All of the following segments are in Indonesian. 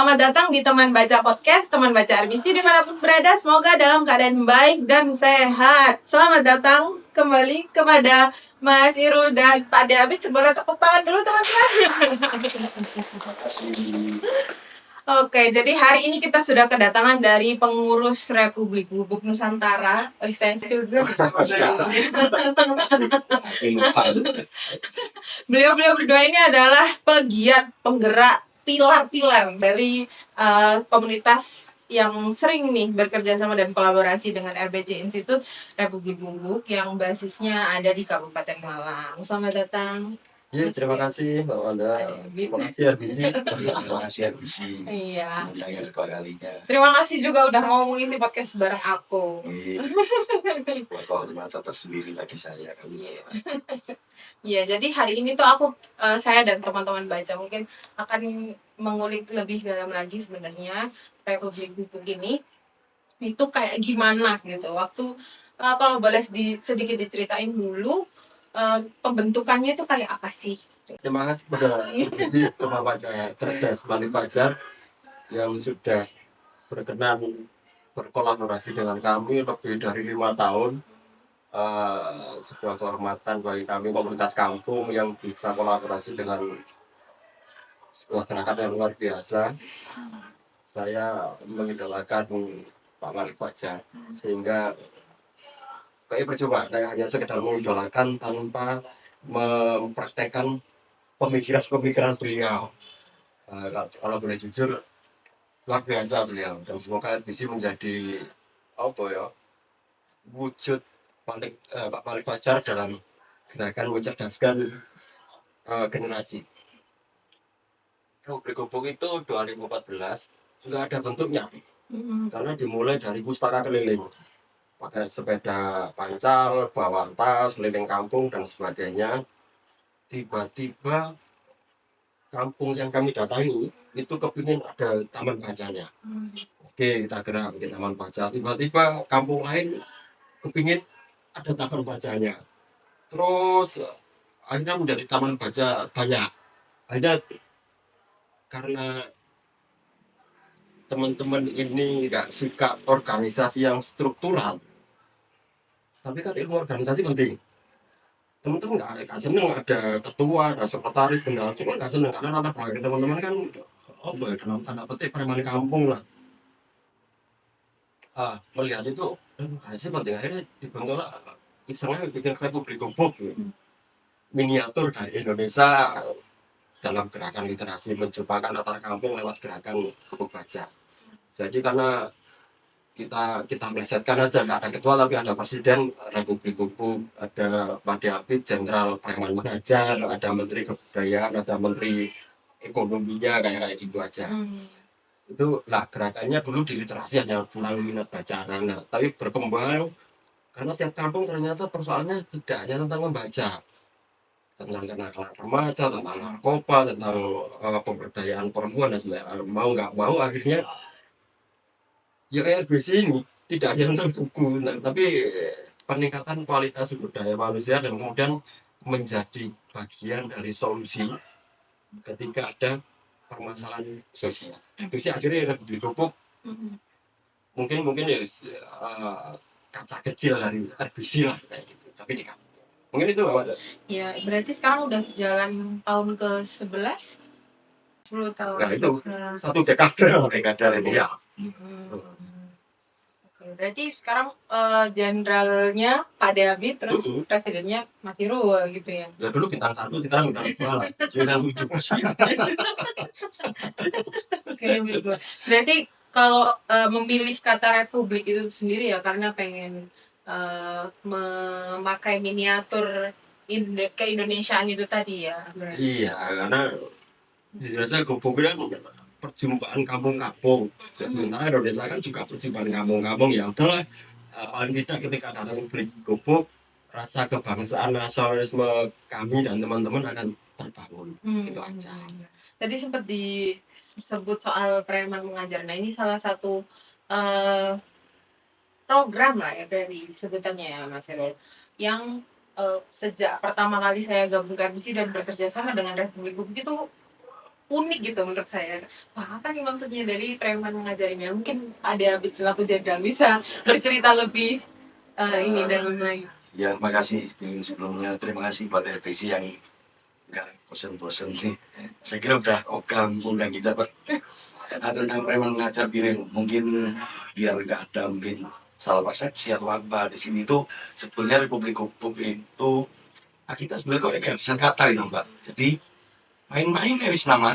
Selamat datang di Teman Baca Podcast, Teman Baca RBC dimanapun berada. Semoga dalam keadaan baik dan sehat. Selamat datang kembali kepada Mas Irul dan Pak David. Boleh tepuk tangan dulu teman-teman. Terima kasih. Oke, jadi hari ini kita sudah kedatangan dari pengurus Republik Bubuk Nusantara. Saya Beliau berdua ini adalah pegiat, penggerak, pilar-pilar dari komunitas yang sering nih bekerja sama dan kolaborasi dengan RBC Institute Republik Bubuk yang basisnya ada di Kabupaten Malang. Selamat datang. Ya, terima kasih Mbak Wanda. Terima kasih RBC. Terima kasih RBC. Iya. Yang kedua kalinya. Terima kasih juga udah mau mengisi podcast bareng aku. Sebuah kehormatan tersendiri bagi saya. Iya, jadi hari ini tuh saya dan teman-teman baca mungkin akan mengulik lebih dalam lagi sebenarnya Republik Bubuk ini itu kayak gimana gitu. Waktu kalau boleh sedikit diceritain dulu pembentukannya itu kayak apa sih? Terima kasih kepada RBC Teman Baca Cerdas Balik Fajar yang sudah berkenan berkolaborasi dengan kami lebih dari 5 tahun. Sebuah kehormatan bagi kami komunitas kampung yang bisa kolaborasi dengan sebuah gerakan yang luar biasa. Saya mengidolakan Pak Balik Fajar sehingga kayak percuma, kayak hanya sekedar mengidolakan tanpa mempraktekkan pemikiran-pemikiran beliau. Kalau boleh jujur, luar biasa beliau, dan semoga RBC menjadi wujud Pak Balik Fajar dalam gerakan mencerdaskan generasi. Republik Bubuk itu 2014 nggak ada bentuknya, karena dimulai dari pustaka keliling, pakai sepeda pancal, bawa tas, keliling kampung dan sebagainya. Tiba-tiba kampung yang kami datangi itu kepingin ada taman bacanya. Oke, kita gerak bikin taman baca. Tiba-tiba kampung lain kepingin ada taman bacanya. Terus akhirnya menjadi taman baca banyak. Akhirnya karena teman-teman ini nggak suka organisasi yang struktural, tapi kan ilmu organisasi penting. Teman-teman nggak seneng ada ketua, ada sekretaris, bendahara, cuma nggak seneng karena latar belakang teman-teman kan dalam tanda petik preman kampung lah. Melihat itu organisasi penting, akhirnya dibentuklah istilahnya bikin Republik Bubuk, miniatur dari Indonesia dalam gerakan literasi, mencobakan latar kampung lewat gerakan Bubuk Baca. Jadi karena kita melesetkan aja, nggak ada ketua tapi ada presiden Republik Bubuk, ada Pak David jenderal preman mengajar, ada menteri kebudayaan, ada menteri ekonominya, kayak gitu aja. Itu lah gerakannya dulu di literasi hanya tentang minat baca anak, tapi berkembang karena tiap kampung ternyata persoalannya tidak hanya tentang membaca, tentang kenakalan remaja, tentang narkoba, tentang pemberdayaan perempuan dan sebagainya. Mau nggak mau akhirnya ya kayak RBC ini tidak hanya tentang buku, tapi peningkatan kualitas sumber daya manusia dan kemudian menjadi bagian dari solusi ketika ada permasalahan sosial. Itu sih akhirnya Republik Bubuk mungkin ya kata kecil dari RBC lah kayak gitu, tapi di kampung. Mungkin itu Mbak. Ya, berarti sekarang udah jalan tahun ke-11? 10 tahun. Nah, itu satu dekade ini ya. Oke, berarti sekarang jenderalnya Pak David, terus presidennya Mas Irul gitu ya? Ya dulu bintang 1, sekarang bintang 2 lah. Bintang 7%. Oke, berarti kalau memilih kata Republik itu sendiri ya karena pengen memakai miniatur keindonesiaan itu tadi ya? Iya, karena biasanya Bubuk kan perjumpaan kampung-kampung. Sementara Indonesia kan juga perjumpaan kampung-kampung, ya udahlah, paling tidak ketika ada Republik Bubuk, rasa kebangsaan nasionalisme kami dan teman-teman akan terbangun. Itu aja. Tadi sempat disebut soal preman mengajar. Nah, ini salah satu program lah ya dari sebutannya ya Mas Irul, yang sejak pertama kali saya gabung ke RBC dan bekerja sama dengan Republik Bubuk itu unik gitu menurut saya. Wah, apa nih maksudnya dari preman mengajar ini? Mungkin ada Abid selaku jenderal bisa bercerita lebih ini dan lain-lain. Ya, makasih sebelumnya. Terima kasih buat RPC yang nggak bosan-bosan nih. Saya kira udah ogah undang kita, Pak. Tentang preman mengajar gini, mungkin biar nggak ada mungkin salah persepsi atau apa di sini tuh sebetulnya Republik Hukum itu kita sebenarnya kok kayak bisa kata itu, Mbak. Jadi main-main wis nama.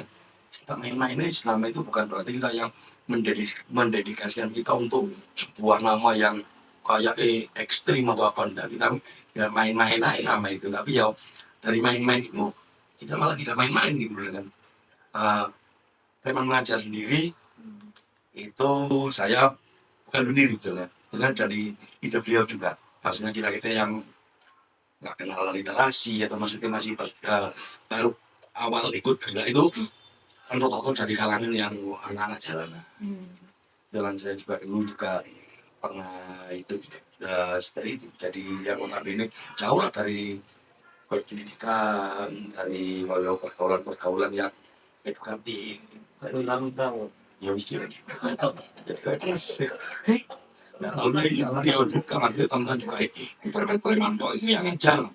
Kita main-mainnya selama itu bukan berarti kita yang mendedikasikan kita untuk sebuah nama yang kayak ekstrim atau apa, enggak. Kita ya main-main aja nama itu, tapi ya dari main-main itu kita malah tidak main-main gitu dengan uh, preman mengajar sendiri itu. Saya bukan pendiri gitu ya, dengan dari ide beliau juga pastinya kita yang nggak kenal literasi atau maksudnya masih baru awal ikut gerak itu kan rata-rata dari kalangan yang anak-anak jalanan. Jalan saya juga dulu juga pernah itu seperti itu. Jadi yang notabene jauh lah dari pendidikan, dari pergaulan yang edukatif. Saya nantang. Ya wis kira gitu. Jadi kayak nggak tahu dari dia juga maksudnya teman-teman juga preman-preman kok itu yang ngajar.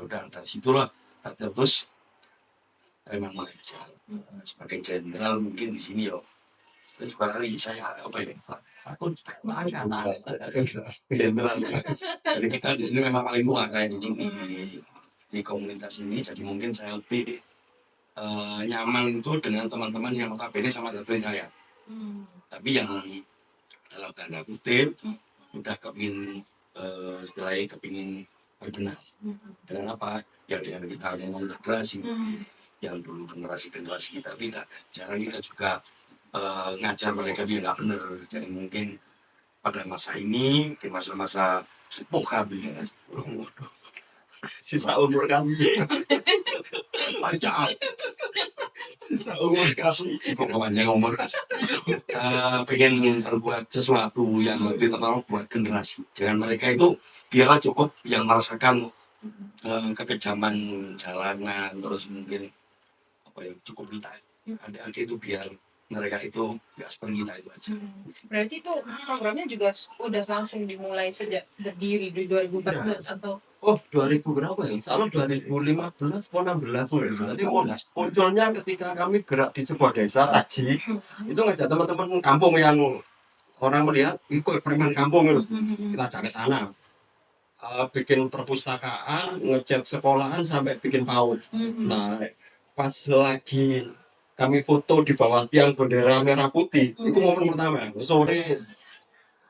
Udah dari situlah terus preman mengajar sebagai jenderal mungkin di sini yo. Terus barangkali saya apa ya, takut jenderal. Jadi kita di sini memang paling tua kayak di sini di komunitas ini. Jadi mungkin saya lebih nyaman itu dengan teman-teman yang notabene sama seperti saya. Tapi yang dalam tanda kutip udah kepingin istilahnya kepingin berbenah. Dengan apa? Ya dengan kita ngomong generasi yang dulu generasi kita tidak, jarang kita juga ngajar mereka dia nggak benar. Jadi mungkin pada masa ini di masa-masa sepuh kami ya, Sisa umur kami. panjang Sisa umur kami. cukup panjang umur. Pengen berbuat sesuatu yang lebih tertolong buat generasi. Jangan mereka itu biarlah cukup yang merasakan kekejaman jalanan, terus mungkin apa ya cukup kita adik-adik itu biar mereka itu nggak seperti kita itu aja. Berarti itu programnya juga udah langsung dimulai sejak berdiri di 2014 atau Oh, 2000 berapa ya? Salah 2015 atau 16. Berarti munculnya ketika kami gerak di sebuah desa Taji. Itu ngajak teman-teman kampung yang orang melihat ikut preman kampung itu. Kita ajak ke sana. Bikin perpustakaan, ngecat sekolahan sampai bikin PAUD. Nah, pas lagi kami foto di bawah tiang bendera merah putih, itu momen pertama. Sore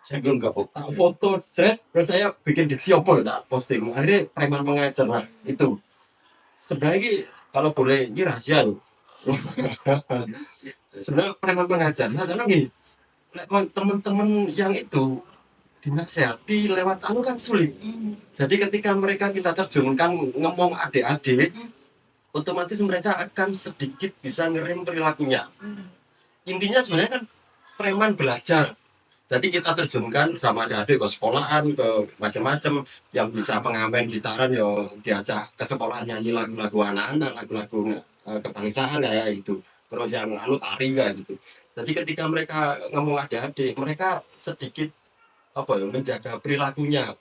Saya belum gabung. tak foto thread dan saya bikin diksi apa tak posting. Akhirnya preman mengajar lah itu. Sebenarnya kalau boleh ini rahasia loh. Sebenarnya preman mengajar, nah karena gini, teman-teman yang itu dinasehati lewat anu kan sulit. Jadi ketika mereka kita terjunkan ngomong adik-adik, otomatis mereka akan sedikit bisa ngerem perilakunya. Intinya sebenarnya kan preman belajar. Jadi kita terjunkan sama adik-adik ke sekolahan, ke macam-macam yang bisa pengamen gitaran ya diajak ke sekolah nyanyi lagu-lagu anak-anak, lagu-lagu kebangsaan ya itu. Terus yang anu tari kayak gitu. Jadi ketika mereka ngomong adik-adik, mereka sedikit apa ya menjaga perilakunya.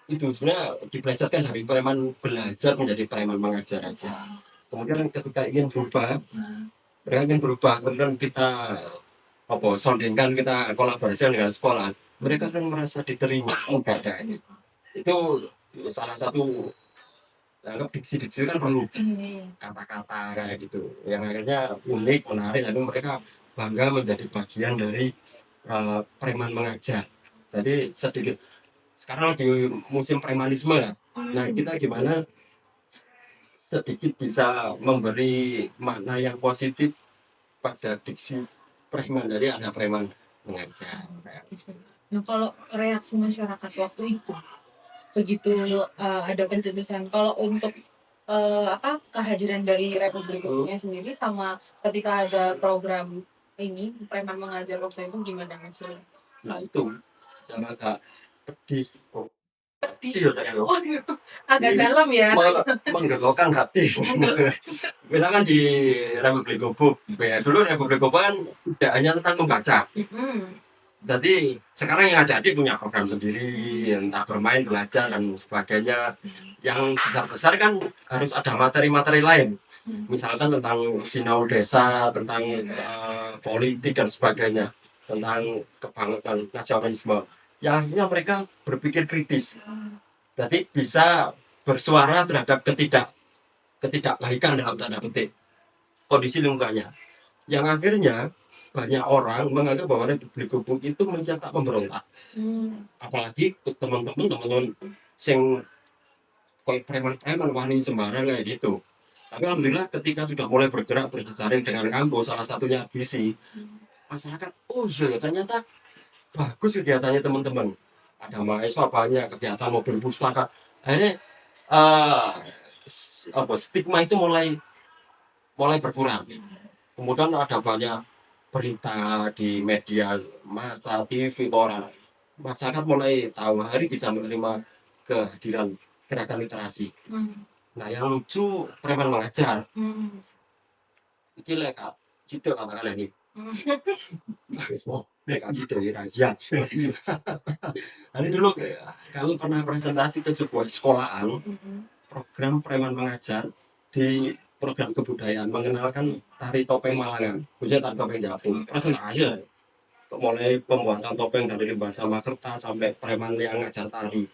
Itu sebenarnya dipelesetkan dari preman belajar menjadi preman mengajar aja. Kemudian ketika ingin berubah, mereka ingin berubah, kemudian kita apa sondingkan kita kolaborasi dengan sekolah, mereka kan merasa diterima keadaannya. Itu salah satu anggap diksi-diksi kan perlu kata-kata kayak gitu yang akhirnya unik, menarik, lalu mereka bangga menjadi bagian dari preman mengajar. Jadi sedikit sekarang di musim premanisme ya. Nah kita gimana sedikit bisa memberi makna yang positif pada diksi preman. Jadi ada preman mengajar. Nah, kalau reaksi masyarakat waktu itu begitu ada pencetusan, kalau untuk kehadiran dari Republik Hukumnya sendiri sama ketika ada program ini preman mengajar waktu itu gimana hasilnya? Nah itu yang agak pedih. hati. iya saya Waduh, agak dalam ya. menggelokkan hati. Misalkan di Republik Gobuk, ya dulu Republik Gobuk kan tidak hanya tentang membaca. Jadi sekarang yang adik-adik punya program sendiri, entah bermain, belajar dan sebagainya. Yang besar-besar kan harus ada materi-materi lain. Misalkan tentang sinau desa, tentang politik dan sebagainya, tentang kebanggaan nasionalisme. Yang akhirnya mereka berpikir kritis. Jadi bisa bersuara terhadap ketidakbaikan dalam tanda petik kondisi lingkungannya. Yang akhirnya banyak orang menganggap bahwa Republik Gobuk itu mencetak pemberontak. Apalagi teman-teman sing kayak preman-preman wani sembarang kayak gitu. Tapi alhamdulillah ketika sudah mulai bergerak berjejaring dengan kampus, salah satunya BC, masyarakat, oh iya ternyata bagus kegiatannya teman-teman. Ada mahasiswa banyak, kegiatan mobil pustaka. Akhirnya stigma itu mulai berkurang. Kemudian ada banyak berita di media massa, TV, koran. Masyarakat mulai tahu hari bisa menerima kehadiran gerakan literasi. Nah yang lucu preman mengajar. Iki leka, Cido katakan ini. Oh, leka Cido rahasia. Nanti dulu kami pernah presentasi ke sebuah sekolahan program preman mengajar di program kebudayaan mengenalkan tari topeng Malangan, khususnya tari topeng Jawa. Presentasi mulai pembuatan topeng dari limbah sama kertas sampai preman yang ngajar tari.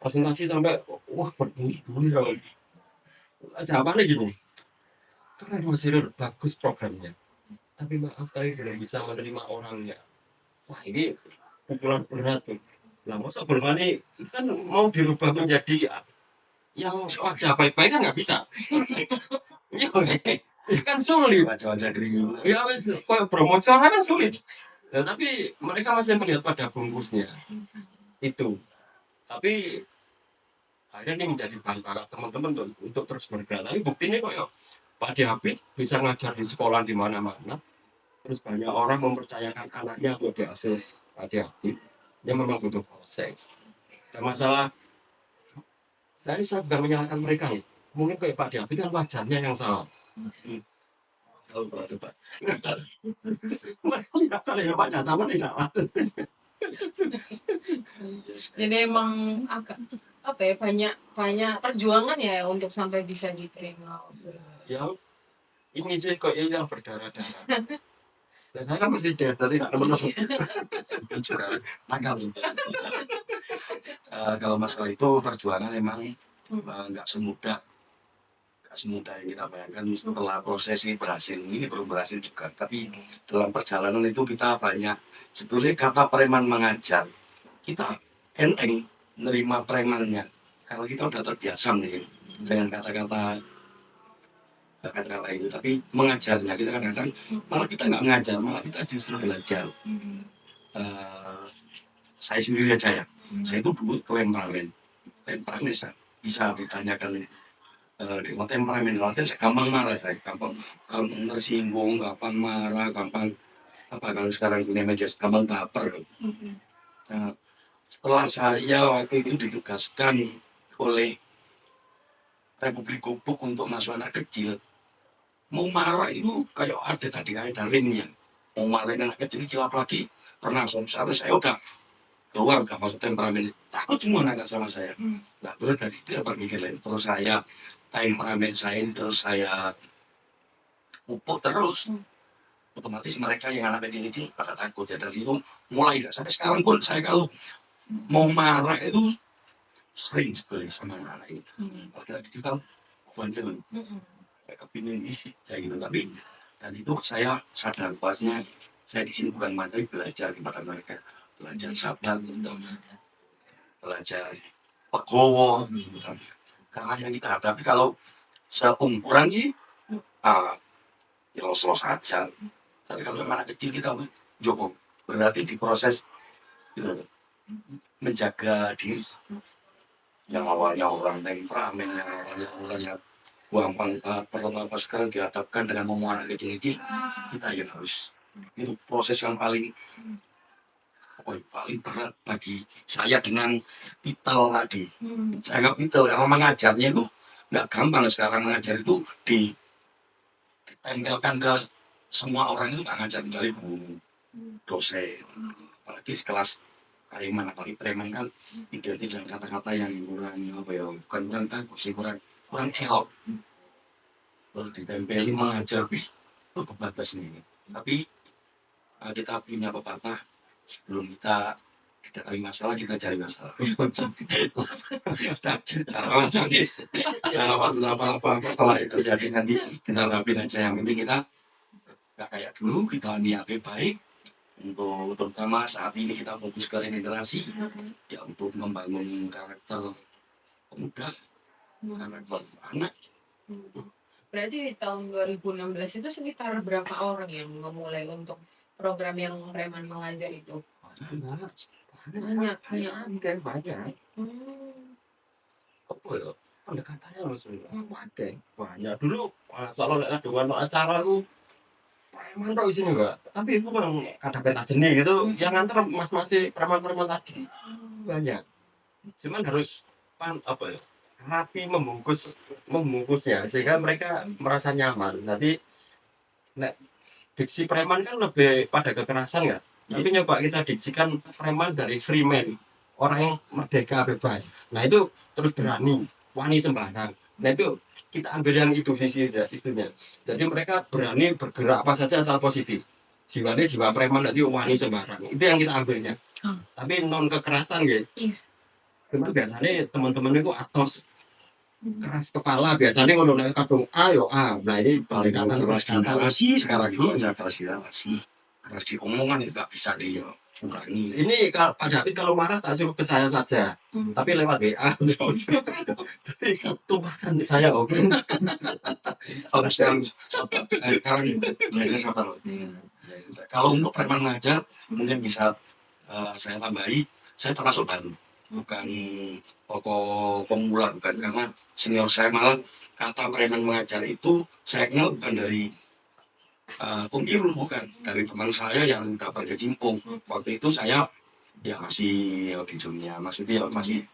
Presentasi sampai wah berbunyi-bunyi ya. Jawabannya gini, keren Mas Sirur, bagus programnya. Tapi maaf kali belum bisa menerima orangnya. Wah ini pukulan berat tuh. Lah masa golongan ini kan mau dirubah menjadi yang wajah baik-baik kan nggak bisa. Iya, kan sulit. Wajah-wajah kriminal. Ya wes, kayak promocara kan sulit. Ya, tapi mereka masih melihat pada bungkusnya itu. Tapi akhirnya ini menjadi bahan bakar teman-teman untuk terus bergerak. Tapi buktinya kok Pak Diapit bisa ngajar di sekolah di mana-mana. Terus banyak orang mempercayakan anaknya untuk diasuh Pak Diapit. Dia memang butuh proses. Dan masalah saya bukan menyalahkan mereka ya. Mungkin kayak Pak Diapit kan wajarnya yang salah. Tahu berarti Pak. Mereka tidak salah ya Pak Jasaman tidak salah. Jadi emang agak apa ya, banyak perjuangan ya untuk sampai bisa diterima. Ya ini sih kok yang berdarah-darah. Nah, saya kan presiden, tadi nggak teman-teman. Itu juga nakal. Kalau masalah itu perjuangan memang nggak semudah yang kita bayangkan. Setelah proses ini berhasil, ini belum berhasil juga. Tapi dalam perjalanan itu kita banyak sebetulnya kata preman mengajar. Kita enteng nerima premannya karena kita udah terbiasa mungkin dengan kata-kata itu. Tapi mengajarnya kita kadang-kadang malah kita nggak mengajar, malah kita justru belajar. Saya sendiri aja ya, saya itu dulu temperamen bisa ditanyakan dengan temperamen latihan gampang marah, saya gampang tersinggung, gampang marah, gampang apa kalau sekarang punya media gampang baper. Nah, setelah saya waktu itu ditugaskan oleh Republik Gobuk untuk masuk anak kecil, mau marah itu kayak ada ringnya. Mau marahin anak kecil kilap lagi, pernah satu saya udah keluar gak masuk temperamen, takut semua anak sama saya. Nah terus dari situ ya berpikir lain, terus saya temperamen saya ini terus saya pupuk terus, otomatis mereka yang anak kecil pada takut ya. Dari itu mulai sampai sekarang pun saya kalau mau marah itu sering sekali sama anak ini. Kalau kecil kan bandel, kayak kepingin kayak gitu. Tapi dari itu saya sadar bahwasanya saya di sini bukan materi belajar kepada mereka, belajar sabar, belajar legowo. Karena yang kita hadapi kalau seumuran sih, ya los-los aja. Tapi kalau anak kecil kita Joko berarti di proses gitu, menjaga diri. Yang awalnya orang temperamen, yang awalnya orang yang gampang apa sekarang dihadapkan dengan ngomong anak kecil-kecil, kita yang harus itu proses yang paling Oh, paling berat bagi saya dengan titel tadi. Hmm. Saya anggap titel karena mengajarnya itu nggak gampang. Sekarang mengajar itu ditempelkan ke semua orang, itu nggak ngajar dari guru, dosen, apalagi sekelas preman, apalagi preman kan identik dengan kata-kata yang kurang apa ya, bukan kurang bagus sih, kurang kurang elok. Terus ditempeli mengajar, itu pembatas nih. Tapi kita punya pepatah, sebelum kita datangi masalah, kita cari masalah. Nah, cara macam apa setelah itu terjadi nanti kita hadapin aja. Yang penting kita nggak kayak dulu, kita niatnya baik untuk, terutama saat ini kita fokus ke regenerasi, ya untuk membangun karakter pemuda, karakter anak. Berarti di tahun 2016 itu sekitar berapa orang yang memulai untuk program yang preman mengajar itu? Banyak. Banyak. Apa ya? Pendekatannya maksudnya banyak. Dulu masalah dengan acara lu preman tau isinya enggak, tapi itu kan ada pentas seni gitu yang nganter masih preman-preman tadi banyak, cuman harus apa ya, rapi membungkusnya sehingga mereka merasa nyaman. Nanti nek diksi preman kan lebih pada kekerasan nggak, tapi nyoba kita diksikan preman dari free man, orang yang merdeka bebas. Nah itu terus berani wani sembarang. Nah itu kita ambil yang itu sisi itunya. Jadi mereka berani bergerak apa saja asal positif. Jiwanya jiwa preman, nanti wani sembarang. Itu yang kita ambilnya. Tapi non kekerasan gitu. Iya. Cuman biasanya teman-teman itu atos keras kepala, biasanya ngono nek kadung ayo nah ini Paling pendekatan keras di pendekatan. narasi sekarang itu aja, keras di narasi, keras di omongan itu nggak bisa dikurangi. Ini kalau Pak David kalau marah tak suruh ke saya saja, tapi lewat WA. Tumpahkan ke saya, oke. Kalau sekarang saya sekarang belajar sabar. Kalau untuk preman mengajar mungkin bisa saya tambahi, saya termasuk baru, bukan tokoh pemula, bukan, karena senior saya malah kata preman mengajar itu saya kenal bukan dari Om Irul, bukan dari teman saya yang udah berkecimpung. Waktu itu saya ya masih di dunia, maksudnya masih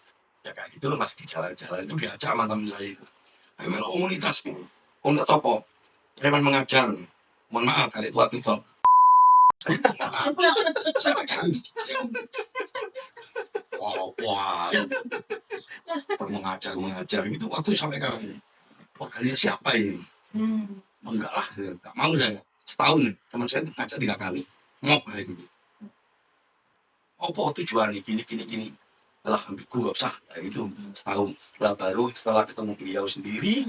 ya kayak gitu loh, masih di jalan-jalan itu diajak sama teman saya itu. Ayo melok komunitas gitu. Komunitas apa? Preman mengajar. Mohon maaf kali tua itu. Sampai kali. Wah, mengajar gitu waktu sampai kali. Wah, kalian siapa ini? Enggak lah, enggak mau saya. Setahun nih, teman saya ngajak 3 kali. Mau kayak gitu. Apa tujuannya gini. Lah ambigu gak usah kayak gitu, setahun. Lah baru setelah ketemu beliau sendiri,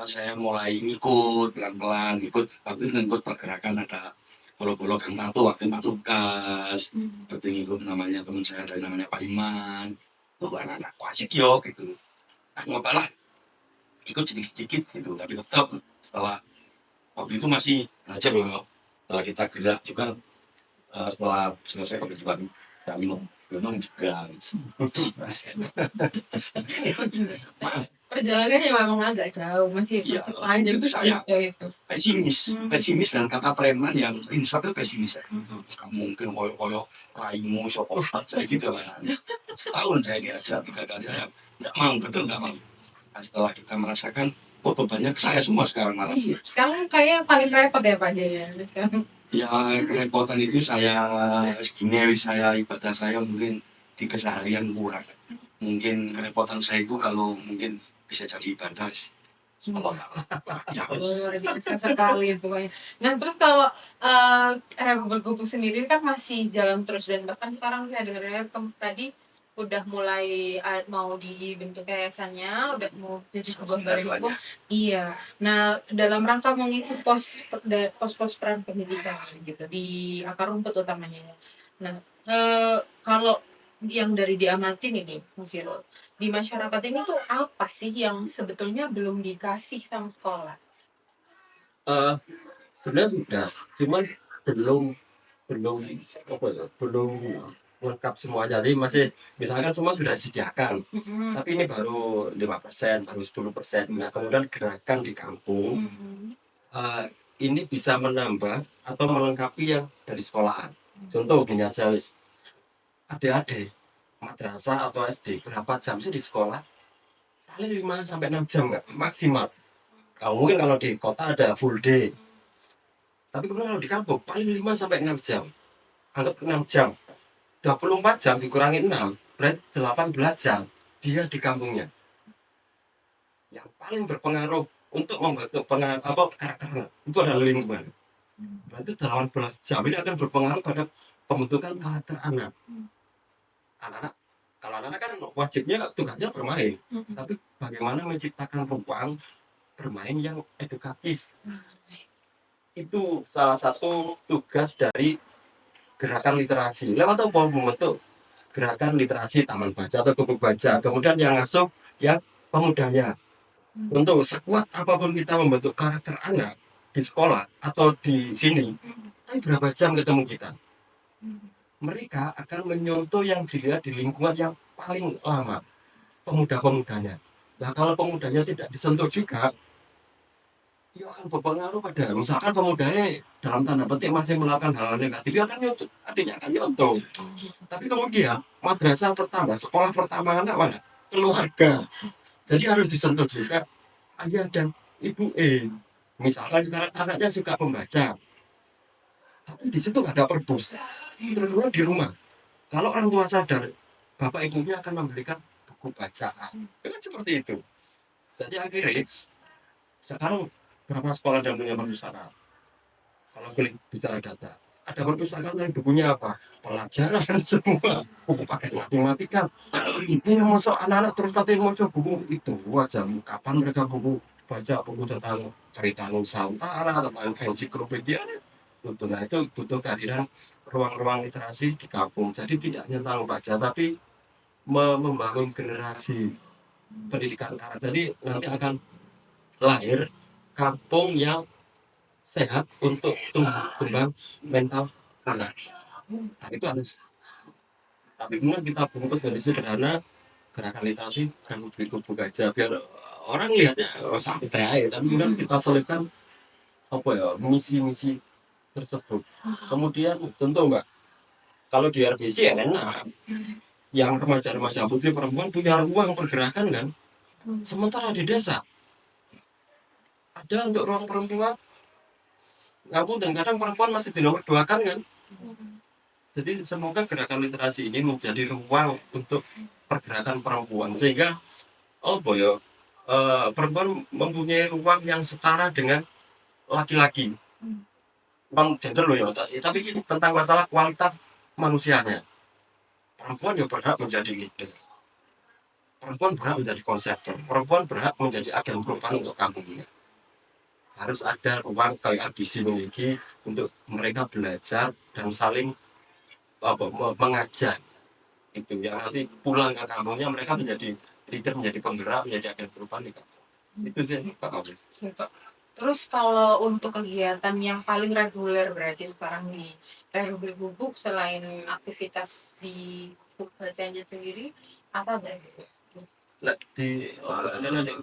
saya mulai ngikut pelan-pelan, waktu itu ngikut pergerakan ada bolo-bolo gang tato waktu Pak Lukas, waktu ngikut namanya teman saya ada namanya Pak Iman, tuh anak-anak asik yo gitu. Nah ngobalah ikut sedikit-sedikit gitu, tapi tetap setelah waktu itu masih belajar loh. Setelah kita gerak juga, setelah selesai juga minum juga. Perjalanannya memang agak jauh, masih Iya, panjang itu saya itu. pesimis dan kata preman yang insaf itu pesimis saya. Terus kamu mungkin koyo raimu sokopat saya gitu kan. Setahun saya diajak 3 kali, saya nggak mau, betul nggak mau. Nah, setelah kita merasakan, oh bebannya ke saya semua sekarang malam. Sekarang kayaknya paling repot ya Pak Jaya sekarang. Ya kerepotan itu saya segini, saya ibadah saya mungkin di keseharian kurang. Mungkin kerepotan saya itu kalau mungkin bisa jadi ibadah. Luar biasa sekali pokoknya. Nah terus kalau Republik Gubuk sendiri kan masih jalan terus, dan bahkan sekarang saya dengar tadi udah mulai mau dibentuk yayasannya, udah mau jadi sebuah badan hukum. Iya. Nah dalam rangka mengisi pos peran pendidikan gitu di akar rumput utamanya. Nah kalau yang dari diamatin ini Mas Irul, di masyarakat ini tuh apa sih yang sebetulnya belum dikasih sama sekolah? Sebenarnya sudah, cuman belum belum apa ya, belum lengkap semuanya. Jadi masih, misalkan semua sudah disediakan, tapi ini baru 5%, baru 10%. Nah kemudian gerakan di kampung ini bisa menambah atau melengkapi yang dari sekolahan. Contoh gini aja wis, adik-adik madrasah atau SD berapa jam sih di sekolah? Paling 5 sampai 6 jam nggak? Maksimal. Kalau mungkin kalau di kota ada full day. Tapi kemudian kalau di kampung paling 5 sampai 6 jam. Anggap 6 jam. 24 jam dikurangi 6, berarti 18 jam dia di kampungnya. Yang paling berpengaruh untuk membentuk karakter anak itu adalah lingkungan. Berarti 18 jam ini akan berpengaruh pada pembentukan karakter anak. Anak-anak, kalau anak-anak kan wajibnya tugasnya bermain, tapi bagaimana menciptakan ruang bermain yang edukatif, itu salah satu tugas dari gerakan literasi. Lewat apa? Membentuk gerakan literasi taman baca atau buku baca. Kemudian yang ngasuh yang pemudanya. Untuk sekuat apapun kita membentuk karakter anak di sekolah atau di sini, tapi berapa jam ketemu kita? Mereka akan menyontoh yang dilihat di lingkungan yang paling lama, pemuda-pemudanya. Nah, kalau pemudanya tidak disentuh juga, ya akan berpengaruh pada misalkan pemudanya dalam tanda petik masih melakukan hal-hal negatif, ya akan nyontoh, adanya akan nyontoh. Tapi kemudian madrasah pertama, sekolah pertama anak mana? Keluarga. Jadi harus disentuh juga ayah dan ibu. Misalkan sekarang anaknya suka membaca, tapi di situ nggak ada perpus. Terus di rumah, kalau orang tua sadar, bapak ibunya akan membelikan buku bacaan. Kan seperti itu. Jadi akhirnya sekarang berapa sekolah yang punya perpustakaan? Kalau bicara data, ada perpustakaan yang bukunya apa? Pelajaran semua, buku pakai matematika. Ini masuk anak-anak terus katanya mau coba buku itu aja. Kapan mereka baca buku tentang cerita Nusantara, tentang ensiklopedia? Betul. Nah itu butuh kehadiran ruang-ruang literasi di kampung. Jadi tidak hanya tentang baca, tapi membangun generasi pendidikan karakter. Jadi nanti akan lahir kampung yang sehat untuk tumbuh kembang mental anak. Nah itu harus. Tapi kemudian kita bungkus menjadi sederhana gerakan literasi dan buku aja biar orang lihatnya santai aja. Tapi kemudian kita selipkan apa ya misi-misi tersebut. Kemudian contoh mbak, kalau di RBC enak, yang remaja-remaja putri perempuan punya ruang pergerakan kan. Sementara di desa ada untuk ruang perempuan, ngapun dan kadang perempuan masih di nomor dua kan kan. Jadi semoga gerakan literasi ini menjadi ruang untuk pergerakan perempuan sehingga oh boyo perempuan mempunyai ruang yang setara dengan laki-laki. Non gender loh ya, tapi ini tentang masalah kualitas manusianya. Perempuan ya berhak menjadi leader. Perempuan berhak menjadi konseptor. Perempuan berhak menjadi agen perubahan untuk kampungnya. Harus ada ruang kayak RBC memiliki untuk mereka belajar dan saling mengajar. Itu yang nanti pulang ke kampungnya mereka menjadi leader, menjadi penggerak, menjadi agen perubahan di kampung. Itu sih Pak Kamu. Terus kalau untuk kegiatan yang paling reguler berarti sekarang di Republik Bubuk selain aktivitas di Bubuk bacanya sendiri apa berarti? Nah,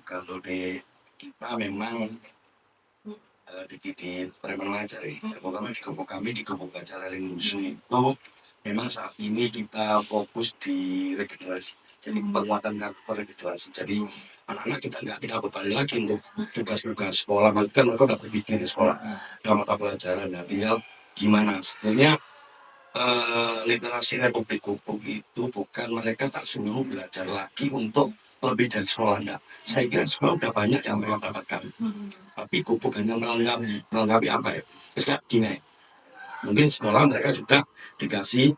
kalau di kita memang di Preman Ngajari, terutama di kelompok kami di kelompok baca Lereng Lusu itu memang saat ini kita fokus di regenerasi. Jadi penguatan karakter regenerasi. Jadi anak-anak kita bebani lagi untuk tugas-tugas sekolah. Maksudnya kan mereka udah berpikir di sekolah, udah mata pelajaran. Nah, tinggal gimana? Sebenarnya literasi Republik Bubuk itu bukan mereka tak suruh belajar lagi untuk lebih dari sekolah enggak. Saya kira sekolah udah banyak yang mereka dapatkan. Tapi Bubuk hanya melengkapi apa ya? Terus kayak gini, mungkin sekolah mereka sudah dikasih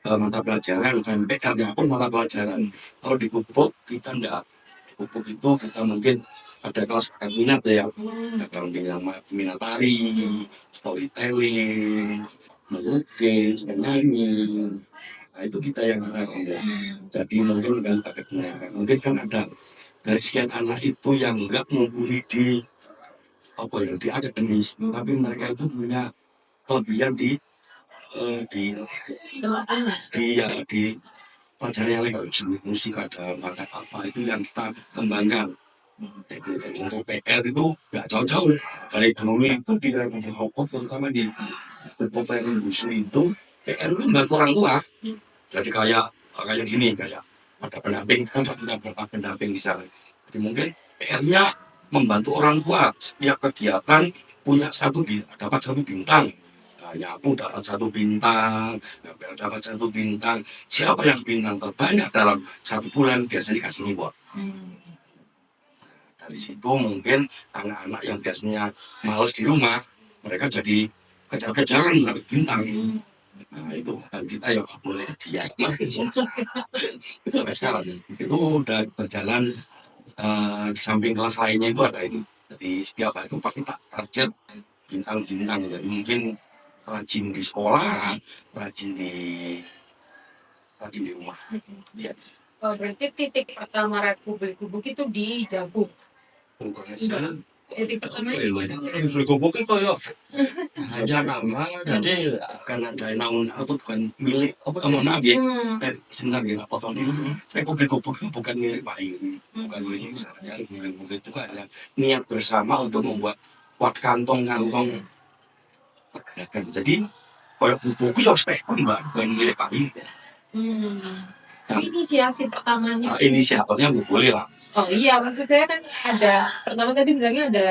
mata pelajaran dan PR-nya pun mata pelajaran. Kalau di Bubuk kita enggak. Di Bubuk itu kita mungkin ada kelas minat ya, ada mungkin yang minat tari, storytelling, melukis, menyanyi. Nah itu kita yang kita ngomong. Jadi mungkin kan pakai mereka. Mungkin kan ada dari sekian anak itu yang enggak mumpuni di apa ya di akademis, tapi mereka itu punya kelebihan di di pelajaran yang lain kayak seni musik ada bakat apa itu yang kita kembangkan. Itu untuk PR itu nggak jauh-jauh dari dulu itu di Republik Bubuk terutama di Pupuk Perum Busu itu PR itu membantu orang tua. Jadi kayak gini, kayak ada pendamping di sana. Jadi mungkin PR-nya membantu orang tua setiap kegiatan dapat satu bintang. Nah, nyapu dapat satu bintang, ngepel dapat satu bintang. Siapa yang bintang terbanyak dalam 1 bulan biasanya dikasih reward. Dari situ mungkin anak-anak yang biasanya males di rumah, mereka jadi kejar-kejaran dapat bintang. Nah itu kan kita ya nggak boleh dia itu sampai sekarang itu udah berjalan. Di samping kelas lainnya itu ada itu, jadi setiap hari itu pasti tak target bintang-bintang. Jadi mungkin rajin di sekolah, rajin di rumah ya. Oh, berarti titik pertama Republik Gubuk itu di Jagung. Titik pertama Republik Gubuk itu kayak hanya nama, jadi Bukan ada namun atau bukan milik teman ya. Sebentar kita potong ini. Republik Gubuk itu bukan milik Pak Iri, bukan milik saya. Republik Gubuk itu hanya niat bersama untuk membuat kantong-kantong pergerakan. Jadi kalau buku itu harus mbak, bukan milik Pak Iri. inisiasi pertamanya. Inisiatornya nggak boleh lah. Oh iya, maksudnya kan ada pertama tadi bilangnya ada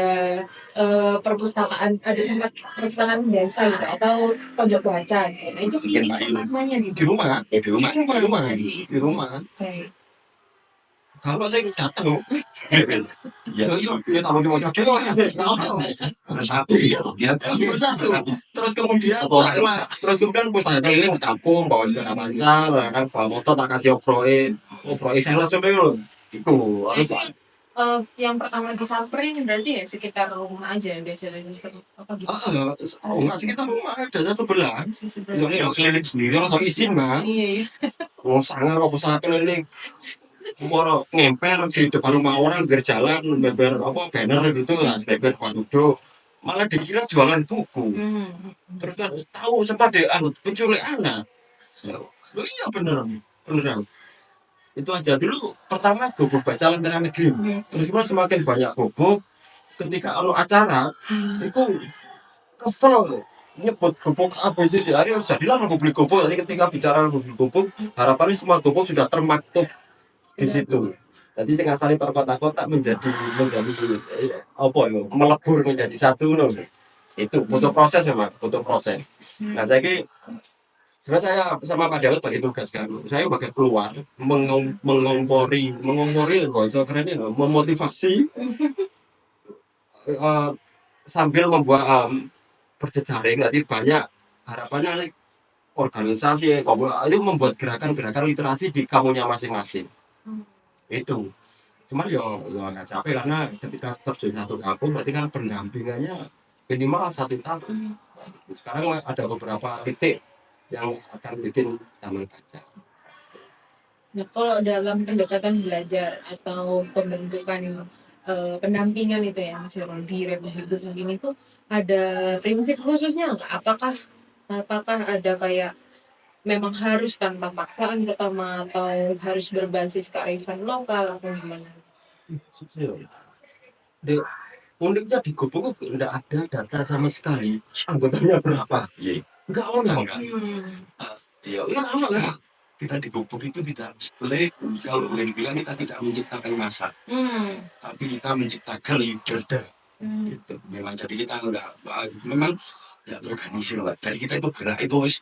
perpustakaan, ada tempat perpustakaan desa gitu atau pojok baca gitu. Nah itu Bikin titik Pak Iri. pertamanya di rumah, Di rumah. di rumah. Oke. Kalau saya datang, Ya, ya tahu cuma cewek, bersatu ya. bersatu. Terus kemudian pustaka keliling ke kampung, bawa sepeda pancal, kan bawa motor tak kasih oproin saya langsung dulu. Itu harus Yang pertama disamperin berarti ya sekitar rumah aja desa-desa apa gitu. enggak sih kita rumah desa sebelah. Yang keliling sendiri Dia atau izin bang, Iya. mau sangar mau pustaka keliling, mau ngemper di depan rumah orang biar jalan, beber apa banner gitu lah, beber duduk. Malah dikira jualan buku. Terus kan tahu sempat penculik anak. Loh iya beneran. Itu aja dulu pertama gubuk baca lentera negeri. Terus kemudian semakin banyak gubuk, ketika anu acara, itu kesel nyebut gubuk ABCD. Akhirnya jadilah Republik Gubuk. Jadi ketika bicara Republik Gubuk, harapannya semua gubuk sudah termaktub di situ. Jadi sing asale terkotak-kotak menjadi apa ya, melebur menjadi satu loh. Itu butuh proses memang, butuh proses. Nah saya sebenarnya saya sama Pak Dawud bagi tugas kan, saya bagian keluar mengompori bahasa kerennya memotivasi sambil membuat berjejaring. Jadi banyak harapannya organisasi itu membuat gerakan-gerakan literasi di kamunya masing-masing. Itu cuman ya agak capek karena ketika terjun satu kampung berarti kan pendampingannya minimal 1 tahun. Sekarang ada beberapa titik yang akan bikin taman baca. Nah, kalau dalam pendekatan belajar atau pembentukan pendampingan itu ya Mas Irwan di Republik Gubuk ini tuh ada prinsip khususnya nggak? Apakah ada kayak memang harus tanpa paksaan pertama atau harus berbasis kearifan lokal atau gimana? Uniknya di Gubuk nggak ada data sama sekali anggotanya berapa. Nggak ono. Ya lah. Kita di Gubuk itu tidak boleh, kalau boleh dibilang kita tidak menciptakan massa, tapi kita menciptakan leader. Gitu. Memang jadi kita memang nggak terorganisir lah. Jadi kita itu gerak itu wis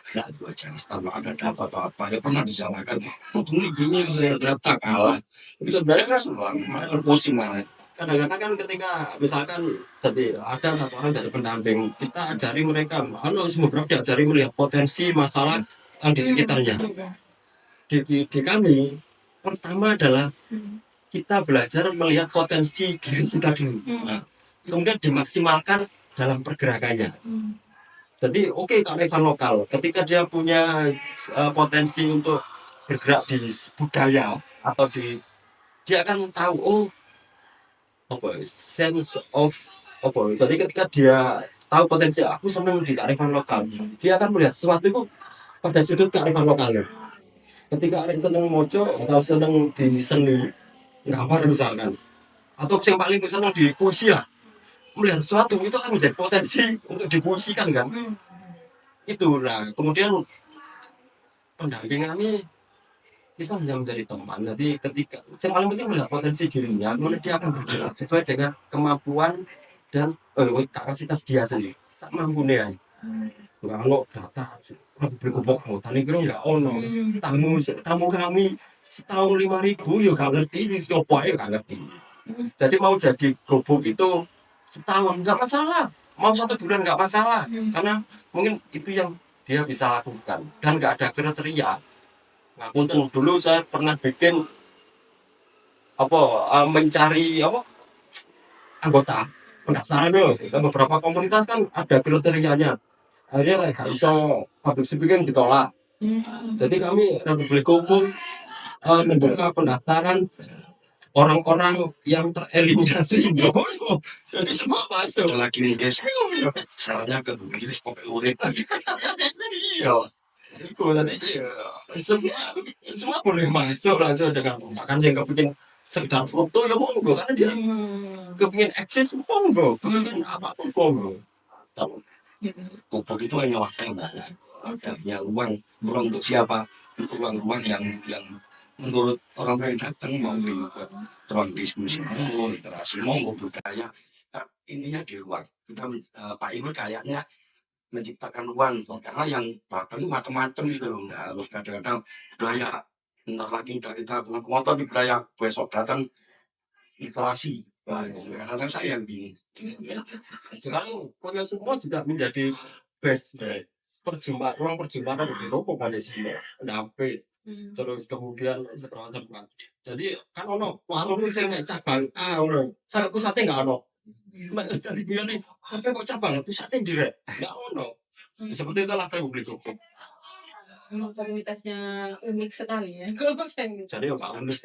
gerak itu aja tanpa ada data apa ya pernah disalahkan. Ini gini data kalah. Sebenarnya kan malah pusing malah. Kadang-kadang kan ketika misalkan tadi ada satu orang jadi pendamping, kita ajari mereka, beberapa diajari melihat potensi masalah yang di sekitarnya. Di kami pertama adalah kita belajar melihat potensi diri kita dulu, kemudian dimaksimalkan dalam pergerakannya. Jadi kearifan lokal, ketika dia punya potensi untuk bergerak di budaya atau dia akan tahu sense of jadi ketika dia tahu potensi aku senang di kearifan lokal, dia akan melihat sesuatu itu pada sudut kearifan lokalnya. Ketika ada senang moco atau senang di seni gambar misalkan, atau yang paling senang di puisi lah, melihat sesuatu itu akan menjadi potensi untuk dipuisikan kan. Itu nah kemudian pendampingannya kita hanya menjadi teman. Jadi ketika yang paling penting melihat potensi dirinya, kemudian dia akan bergerak sesuai dengan kemampuan dan kapasitas dia sendiri. Sak mampunya. Nggak ono data Republik Gobok tani kira nggak ono tamu kami setahun 5.000 ya gak ngerti siapa ya gak ngerti. Jadi mau jadi gobok itu setahun nggak masalah, mau 1 bulan nggak masalah, karena mungkin itu yang dia bisa lakukan dan nggak ada kriteria. Nah, untung dulu saya pernah bikin apa mencari apa anggota pendaftaran loh. Dan beberapa komunitas kan ada kriterianya. Akhirnya lah gak bisa public speaking ditolak. Jadi kami Republik Umum membuka pendaftaran orang-orang yang tereliminasi. Jadi semua masuk. Ada lagi nih guys, syaratnya ke publik itu pakai urip lagi. Iya. Itu tadi semua boleh masuk langsung dengan bahkan saya nggak bikin sekedar foto ya monggo karena dia kepingin eksis monggo kepingin apapun monggo. Tahu Gobok itu hanya wadah, wadahnya ruang untuk siapa? Untuk ruang-ruang yang menurut orang yang datang mau dibuat ruang diskusi, mau literasi, mau budaya. Nah, intinya di ruang. Kita Pak Imul kayaknya menciptakan ruang karena yang bahkan macam-macam gitu loh, nggak harus kadang-kadang budaya. Ntar lagi udah kita ngotot di budaya, besok datang literasi. Wah, itu kadang-kadang saya yang bingung. sekarang punya semua juga menjadi best ruang perjumpaan di Eropa pada semua dampe terus kemudian beberapa tempat jadi kan ono warung sing nek cabang ono sampai pusatnya nggak ono jadi biar nih tapi kok cabang pusatnya direk nggak ono seperti itulah Republik Hukum Memang komunitasnya unik sekali ya kalau saya gitu. jadi ya nggak unik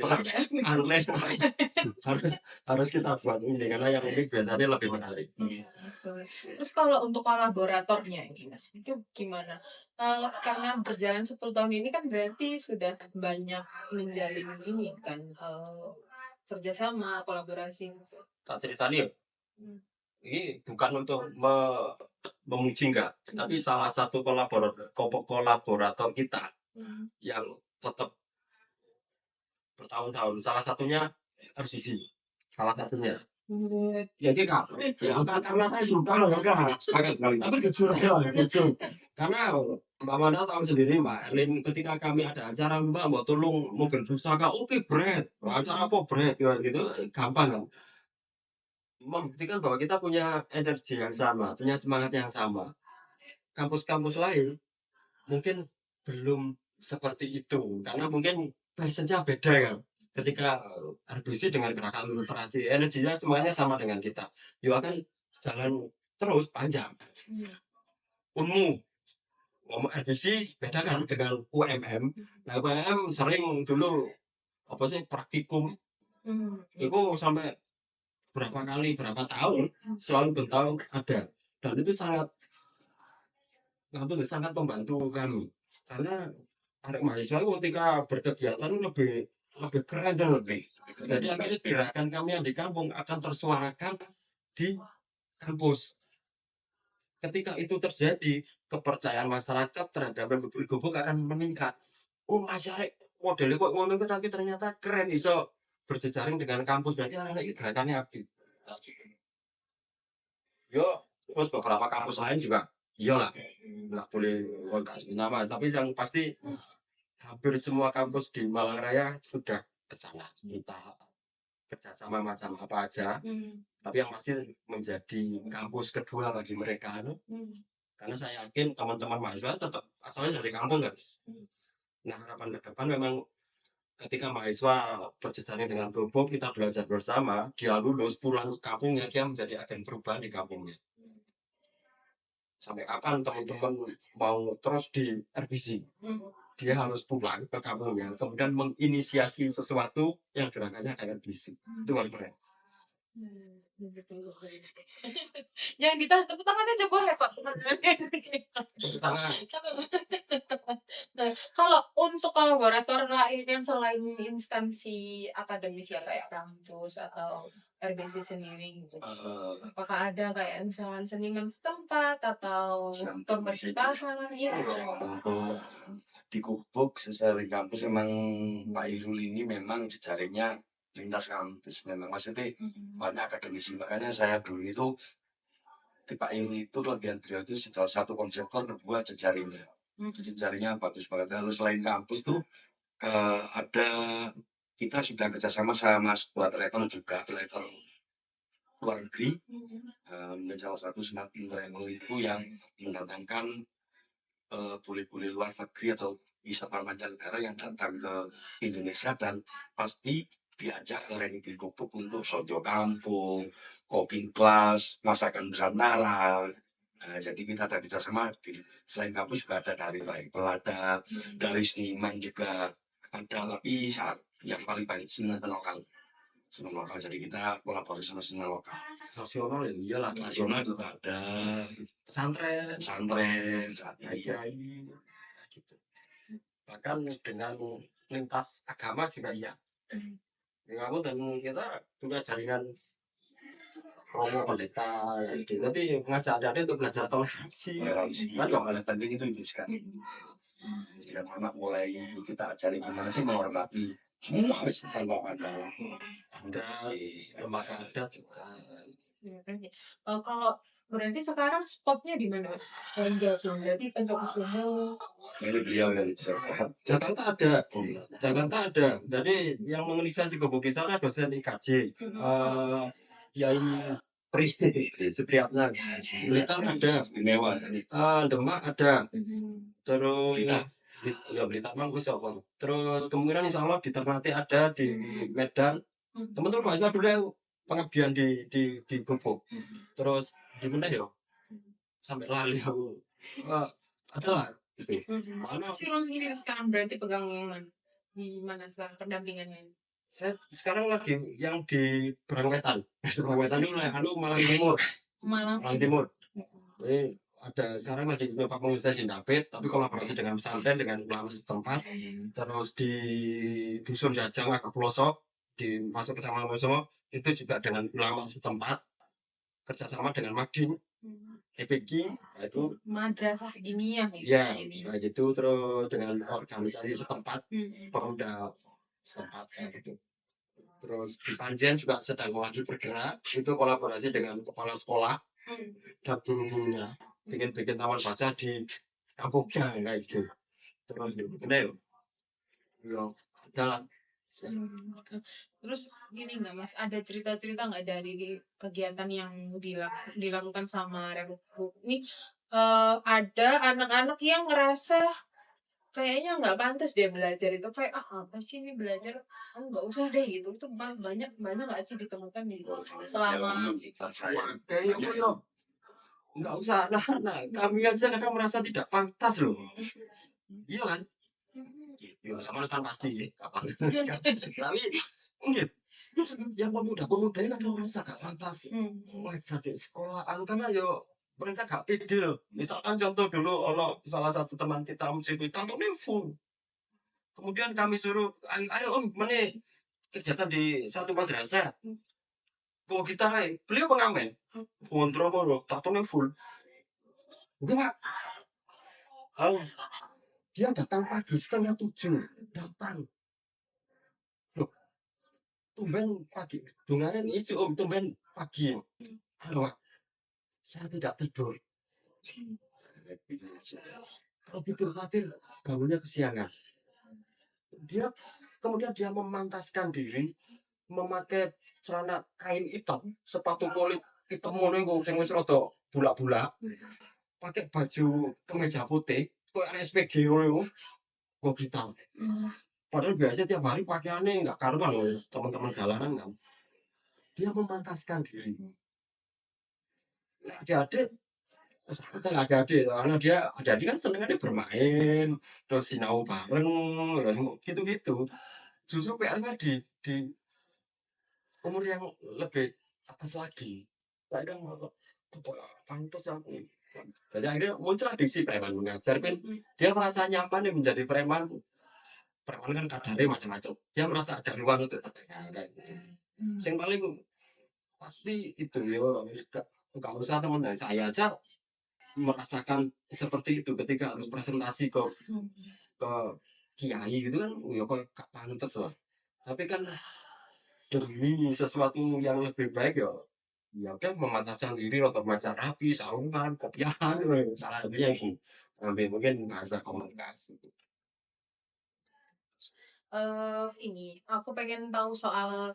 aneh harus kita buat ini karena yang unik biasanya lebih menarik. Terus kalau untuk kolaboratornya ini Mas, itu gimana? Karena berjalan 10 tahun ini kan berarti sudah banyak menjalin ini kan kerjasama, kolaborasi. Tak ceritanya Hmm. ini bukan untuk memuji enggak, tapi salah satu kolaborator kita yang tetap bertahun-tahun, salah satunya RCC, salah satunya. Ya dia kak, bukan karena saya juga loh enggak, tapi jujur ya, jujur. Karena Mbak Manda tahu sendiri Mbak Erlin ketika kami ada acara Mbak mau tolong mobil pustaka, oke Brad, acara apa Brad ya gitu, gampang kan. Membuktikan bahwa kita punya energi yang sama, punya semangat yang sama. Kampus-kampus lain mungkin belum seperti itu karena mungkin passionnya beda kan. Ketika RBC dengan gerakan literasi, energinya semuanya sama dengan kita. Yuk akan jalan terus panjang. Unmu ngomong RBC beda kan dengan UMM. Nah UMM sering dulu apa sih praktikum itu sampai berapa tahun selalu bertahun ada dan itu sangat membantu kami karena anak mahasiswa ketika berkegiatan lebih keren dan lebih jadi akhirnya gerakan kami yang di kampung akan tersuarakan di kampus ketika itu terjadi kepercayaan masyarakat terhadap Republik Gobok akan meningkat masyarakat modelnya kok ngono tapi ternyata keren iso berjejaring dengan kampus berarti anak-anak ini gerakannya aktif. Yo, terus beberapa kampus lain juga iyalah nggak boleh nggak sebut nama tapi yang pasti hampir semua kampus di Malang Raya sudah ke sana entah kerjasama macam apa aja tapi yang pasti menjadi kampus kedua bagi mereka karena saya yakin teman-teman mahasiswa tetap asalnya dari kampung kan nah harapan ke depan memang ketika mahasiswa berjejaring dengan Gobok kita belajar bersama dia lulus pulang ke kampungnya dia menjadi agen perubahan di kampungnya sampai kapan teman-teman mau terus di RBC dia harus pulang ke kampungnya kemudian menginisiasi sesuatu yang gerakannya kayak RBC itu kan keren Betul, betul, betul. Jangan ditahan, tepuk tangan aja boleh kok. Tepuk tangan. Nah, kalau untuk kolaborator lain yang selain instansi akademis ya kayak kampus atau RBC sendiri gitu. Eh, Apakah ada kayak misalkan seniman setempat atau Sampai bisa juga. pemerintahan ya? Untuk di Kubuk secara kampus memang Pak Irul ini memang jejaringnya lintas kampus. Memang maksudnya banyak akademisi. Makanya saya dulu itu di Pak Irul itu kelebihan beliau itu salah satu konseptor kedua jejaringnya. Jejaringnya bagus banget. Lalu selain kampus tuh ada kita sudah kerjasama sama sebuah travel juga, travel luar negeri. Dan salah satu smart travel itu yang mendatangkan bule-bule luar negeri atau wisatawan mancanegara yang datang ke Indonesia dan pasti diajak ke Republik Kubuk untuk sojo kampung, cooking class, masakan Nusantara. Nah, jadi kita ada kerjasama selain kampus juga ada dari travel, ada dari seniman juga ada, tapi saat yang paling banyak seniman lokal. Seniman lokal, jadi kita kolaborasi sama seniman lokal. Nasional ya iyalah, Nasional juga ada, pesantren, pesantren saat ini. kiai, gitu. Bahkan dengan lintas agama juga iya. Ya, kamu dan kita punya jaringan Romo Pendeta gitu. Jadi ngajak adik untuk belajar toleransi. Toleransi Kan yang paling penting itu sekali. Jadi anak mulai kita ajari gimana sih menghormati semua wis tanpa pandang. ada lembaga adat juga. Kalau berarti sekarang spotnya di mana mas? Berarti Pencokusumo. Ini beliau yang bisa. Jakarta ada, Jakarta ada. Jadi yang menginisiasi Gubuk di sana dosen IKJ, Yai Pri Supriyatna. Blitar ada, Istimewa. Demak ada, terus Blitar. ya Blitar mah gue siapa. Terus kemungkinan insya Allah di Ternate ada, di Medan. Teman-teman mahasiswa dulu yang pengabdian di Gubuk. Terus di mana ya? Sampai lali aku. Adalah gitu. Mana si Ros ini sekarang berarti pegang yang mana? Di mana sekarang pendampingannya? Saya sekarang lagi yang di Berangwetan. Berangwetan itu Malang Timur. Malang Timur. Jadi ada sekarang lagi Pak Pengusaha di Dampit, tapi kolaborasi dengan pesantren dengan ulama setempat. Terus di dusun Jajang agak pelosok, masuk ke sama Moso itu juga dengan ulama setempat, kerjasama dengan Madin, EPG, itu madrasah ini ya. Ya, kayak gitu. Terus dengan organisasi setempat, pemuda setempat kayak gitu. Terus di Panjen juga sedang lagi bergerak, itu kolaborasi dengan kepala sekolah dan guru-gurunya, bikin taman baca di kampungnya kayak gitu. Terus gede ya, adalah. Terus gini nggak mas, ada cerita-cerita nggak dari kegiatan yang dilakukan sama Republik ini? Ada anak-anak yang ngerasa kayaknya nggak pantas dia belajar itu, kayak apa sih ini belajar, nggak usah deh gitu. Itu banyak nggak sih ditemukan di selama kayak yo nggak usah. Nah, kami aja kadang merasa tidak pantas loh. Iya kan? Ya sama kan pasti kapan. Tapi mungkin yang pemuda-pemuda ini kadang merasa gak pantas. Wah, jadi sekolahan karena yo mereka gak pede loh. Misalkan contoh dulu salah satu teman kita musik kita tuh full. Kemudian kami suruh, ayo om, mana kegiatan di satu madrasah. Kok kita beliau pengamen. Kontrol loh, tattoo full. Enggak. Dia datang pagi 6:30, datang. Loh, tumben pagi. Dungaren isu om, tumben pagi. Halo, saya tidak tidur. Kalau tidur khawatir bangunnya kesiangan. Kemudian dia memantaskan diri, memakai celana kain hitam, sepatu kulit hitam ngono iku sing wis rada bulak-bulak. Pakai baju kemeja putih, kayak SPG ngono kok kita. Padahal biasanya tiap hari pakaiannya nggak karuan loh, teman-teman jalanan kan. Dia memantaskan diri. Nah, adik-adik, kita nggak ada adik, karena adik kan senengannya bermain, terus sinau bareng, gitu-gitu. Justru PR-nya di umur yang lebih atas lagi. Kadang merasa pantas aku. Jadi akhirnya muncul diksi preman mengajar kan dia merasa nyaman ya menjadi preman. Preman kan kadarnya macam-macam. Dia merasa ada ruang untuk terdengar kayak gitu. Yang paling pasti itu ya gak usah teman saya aja merasakan seperti itu ketika harus presentasi ke kiai gitu kan ya kok gak pantas lah. Tapi kan demi sesuatu yang lebih baik ya ya udah memantaskan diri atau baca rapi sarungan kopiahan salah satunya itu ambil mungkin bahasa komunikasi. Ini aku pengen tahu soal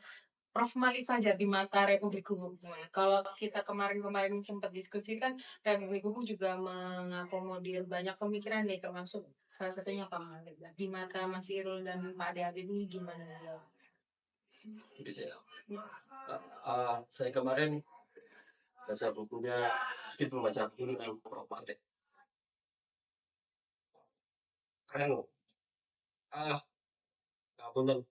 Prof. Malik Fajar di mata Republik Gubuk. Nah, kalau kita kemarin-kemarin sempat diskusi kan Republik Gubuk juga mengakomodir banyak pemikiran nih termasuk salah satunya Pak Malik. Nah, di mata Mas Irul dan Pak Ade Habib ini gimana? Jadi saya kemarin baca bukunya sedikit membaca buku tentang Prof. Malik keren loh. ah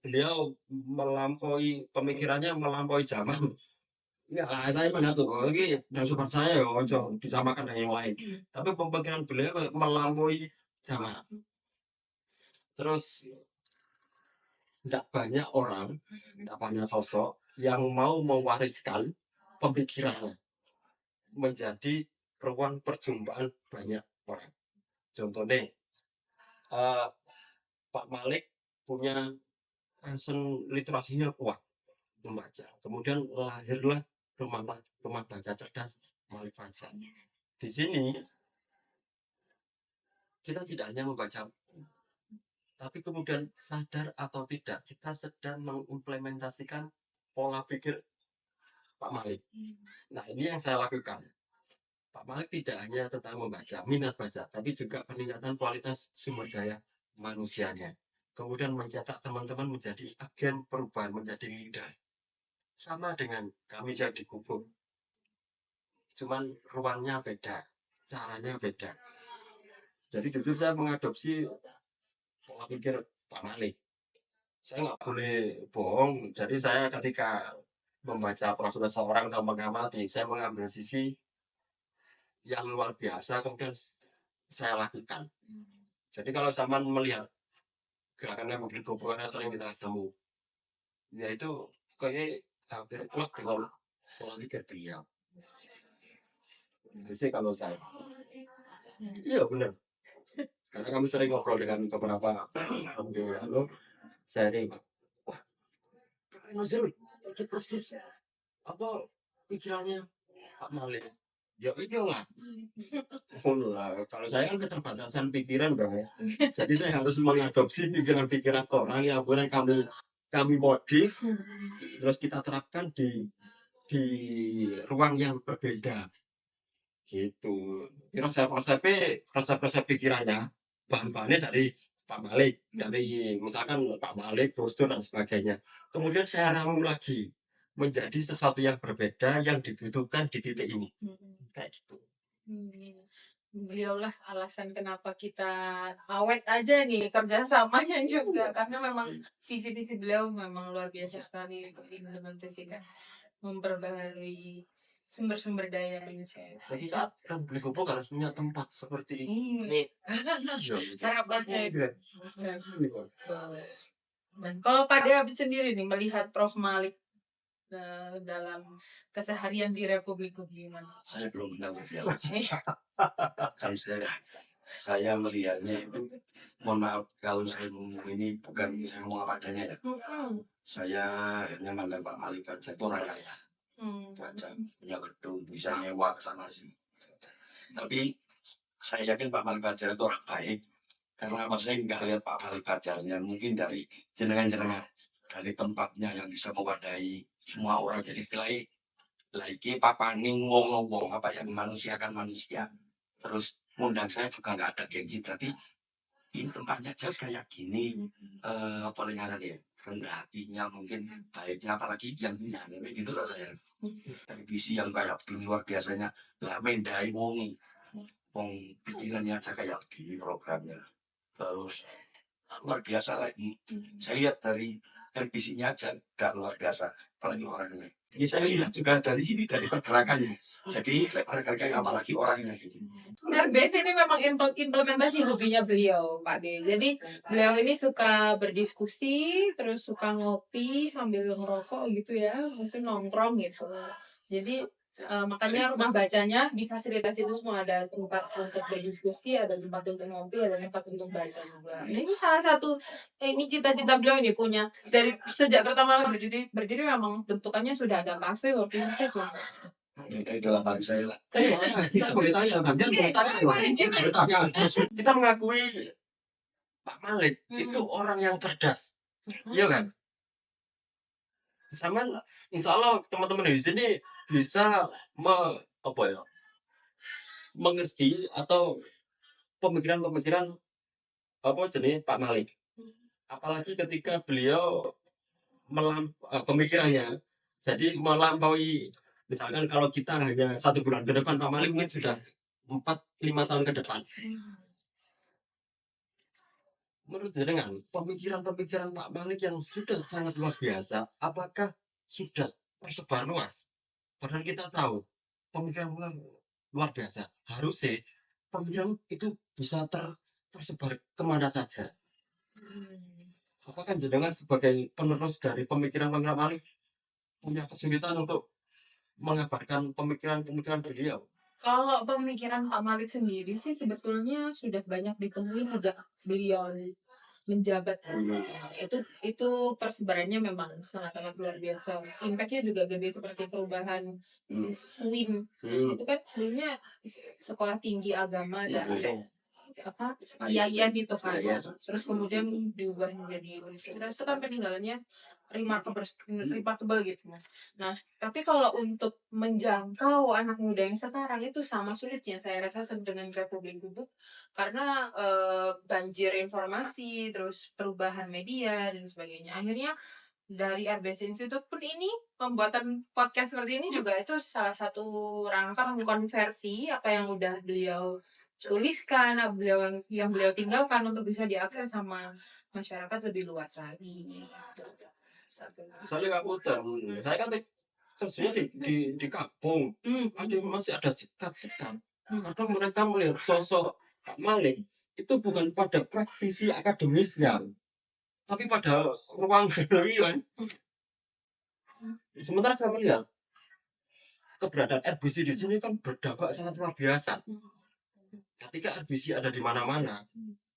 beliau melampaui pemikirannya melampaui zaman. Ya, saya melihat tuh, oh, ini dan support saya ya, ojo disamakan dengan yang lain. Tapi pemikiran beliau kayak melampaui zaman. Terus tidak banyak orang, tidak banyak sosok yang mau mewariskan pemikirannya menjadi ruang perjumpaan banyak orang. Contohnya, eh, Pak Malik punya passion literasinya kuat membaca. Kemudian lahirlah rumah baca cerdas Malik Fajar. Di sini kita tidak hanya membaca, tapi kemudian sadar atau tidak kita sedang mengimplementasikan pola pikir Pak Malik. Nah ini yang saya lakukan. Pak Malik tidak hanya tentang membaca, minat baca, tapi juga peningkatan kualitas sumber daya manusianya. Kemudian mencetak teman-teman menjadi agen perubahan, menjadi leader. Sama dengan kami jadi Gubuk. Cuman ruangnya beda, caranya beda. Jadi jujur saya mengadopsi pola pikir Pak Malik. Saya nggak boleh bohong. Jadi saya ketika membaca profil seseorang atau mengamati, saya mengambil sisi yang luar biasa kemudian saya lakukan. Jadi kalau zaman melihat gerakan Republik Gubuk sering kita ketemu, yaitu kayak hampir klub dengan pola pikir beliau. Itu sih kalau saya. Iya benar. Karena kami sering ngobrol dengan beberapa lalu saya ini, wah, keren Mas Zul, itu persis apa pikirannya Pak Malik. Ya itu lah. Oh, lah. Kalau saya kan keterbatasan pikiran dong. Jadi saya harus mengadopsi pikiran-pikiran orang yang kemudian kami modif, terus kita terapkan di ruang yang berbeda. Gitu. Kira saya resep pikirannya bahan-bahannya dari Pak Malik, dari misalkan Pak Malik, Gus Dur dan sebagainya. Kemudian saya ramu lagi menjadi sesuatu yang berbeda yang dibutuhkan di titik ini. Kayak gitu. Beliau lah alasan kenapa kita awet aja nih kerjasamanya juga karena memang visi-visi beliau memang luar biasa sekali untuk implementasikan memperbaharui sumber-sumber daya manusia. Jadi saat Republik Gubuk harus punya tempat seperti ini. Iya. Harapannya itu. Dan kalau Pak Habib sendiri nih melihat Prof. Malik dalam keseharian di Republik gimana? Saya belum kenal beliau. Kan saya melihatnya itu, mohon maaf kalau saya ngomong ini bukan saya ngomong apa adanya ya. Saya hanya mandang Pak Malik Fajar itu orang kaya. Baca, punya gedung, bisa nyewa sana sih. Tapi saya yakin Pak Malik Fajar itu orang baik. Karena apa, saya nggak lihat Pak Malik Fajarnya, mungkin dari jenengan-jenengan, dari tempatnya yang bisa mewadahi semua orang. Jadi istilahnya lagi papaning wong apa yang manusiakan manusia. Terus ngundang saya juga nggak ada gengsi, berarti ini tempatnya jelas kayak gini. Apa lengaran ya, rendah hatinya mungkin, baiknya apalagi yang punya gitu loh saya. Dari visi yang kayak begini luar biasanya, lah mendai wongi wong pikirannya aja kayak begini programnya. Terus luar biasa lagi. Saya lihat dari RPC-nya aja udah luar biasa, apalagi orangnya. Ya saya lihat juga dari sini, dari pergerakannya. Jadi pergerakannya apalagi orangnya gitu. RBC ini memang implementasi hobinya beliau, Pak D. Jadi beliau ini suka berdiskusi, terus suka ngopi sambil ngerokok gitu ya, mesti nongkrong gitu. Jadi makanya rumah bacanya difasilitasi itu semua, ada tempat untuk berdiskusi, ada tempat untuk ngopi, ada tempat untuk baca juga. Nah, ini salah satu ini cita-cita beliau ini punya dari sejak pertama berdiri memang bentukannya sudah ada kafe, working space ya. Itu dalam baru saya lah. Saya boleh tanya, Bang Jan boleh tanya ya, Bang? Boleh tanya. Kita mengakui Pak Malik itu orang yang cerdas, iya kan? Sama, insya Allah teman-teman di sini bisa apa ya, mengerti atau pemikiran-pemikiran apa jenis Pak Malik. Apalagi ketika beliau pemikirannya jadi melampaui, misalkan kalau kita hanya 1 bulan ke depan, Pak Malik mungkin sudah 4-5 tahun ke depan. Menurut jenengan, pemikiran-pemikiran Pak Malik yang sudah sangat luar biasa, apakah sudah tersebar luas? Padahal kita tahu pemikiran luar biasa, harusnya pemikiran itu bisa tersebar kemana saja. Apakah jenengan sebagai penerus dari pemikiran-pemikiran Malik punya kesulitan untuk mengabarkan pemikiran-pemikiran beliau? Kalau pemikiran Pak Malik sendiri sih sebetulnya sudah banyak ditemui sejak beliau menjabat. Itu persebarannya memang sangat-sangat luar biasa. Impactnya juga gede, seperti perubahan UIN. Itu kan sebelumnya sekolah tinggi agama dan apa IAIN itu kan, terus kemudian diubah menjadi universitas. Itu kan peninggalannya remarkable gitu mas. Nah tapi kalau untuk menjangkau anak muda yang sekarang itu sama sulitnya saya rasa dengan Republik Gubuk, karena banjir informasi, terus perubahan media dan sebagainya. Akhirnya dari RBC Institute pun ini pembuatan podcast seperti ini juga itu salah satu rangka mengkonversi apa yang udah beliau tuliskan, yang beliau tinggalkan untuk bisa diakses sama masyarakat lebih luas lagi. Soalnya aku saya kan kerjanya di kampung, ada masih ada sekat-sekat. Kadang mereka melihat sosok Pak Malik itu bukan pada praktisi akademisnya, tapi pada ruang kan. Sementara saya melihat keberadaan RBC di sini kan berdampak sangat luar biasa. Ketika RBC ada di mana-mana,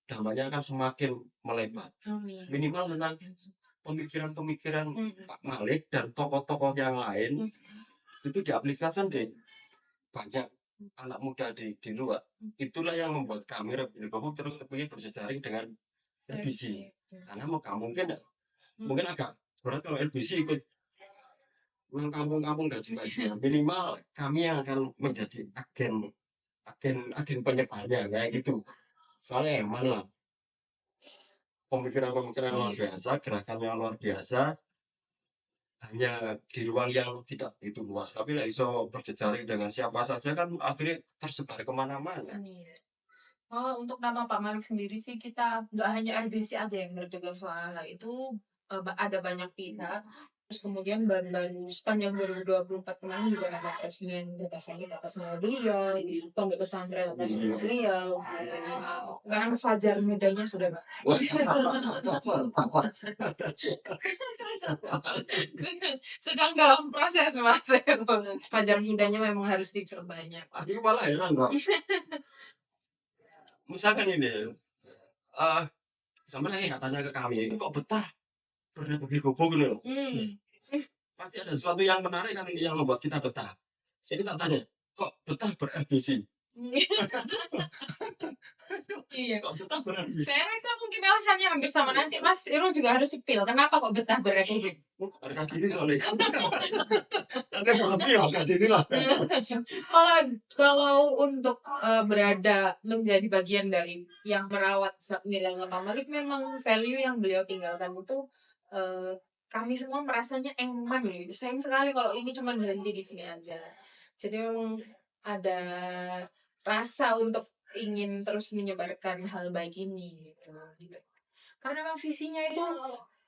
dampaknya akan semakin melebar. Minimal tentang pemikiran-pemikiran Pak Malik dan tokoh-tokoh yang lain itu diaplikasikan di banyak anak muda di luar. Itulah yang membuat kami terus kepingin berjejaring dengan RBC. Karena mungkin agak berat kalau RBC ikut kampung-kampung dan sebagainya. Minimal kami yang akan menjadi agen penyebarnya kayak gitu. Soalnya emang lah pemikiran-pemikiran luar biasa, gerakan yang luar biasa, hanya di ruang yang tidak begitu luas, tapi lah iso berjejaring dengan siapa saja kan akhirnya tersebar kemana-mana. Untuk nama Pak Malik sendiri sih kita nggak hanya RBC aja yang berdegar soal hal itu, ada banyak pihak. Terus kemudian baru sepanjang 2024 kemarin juga ada presiden atas nama beliau, pondok pesantren atas nama beliau. Sekarang fajar mudanya sudah sedang dalam proses mas. Fajar mudanya memang harus diperbanyak. Aku malah heran kok. Misalkan ini, sama lagi katanya ke kami, kok betah berada gubuk gitu. Pasti ada sesuatu yang menarik kan yang membuat kita betah. Jadi tak tanya, kok betah ber-RBC? Iya. Kok betah ber-RBC? Saya rasa mungkin alasannya hampir sama. Nanti Mas Irul juga harus sepil. Kenapa kok betah berrepublik? Harga diri soalnya. Nanti berlebih harga diri lah. Kalau untuk berada menjadi bagian dari yang merawat nilainya Pak Malik, memang value yang beliau tinggalkan itu kami semua merasanya eman gitu. Sayang sekali kalau ini cuma berhenti di sini aja. Jadi memang ada rasa untuk ingin terus menyebarkan hal baik ini gitu. Karena memang visinya itu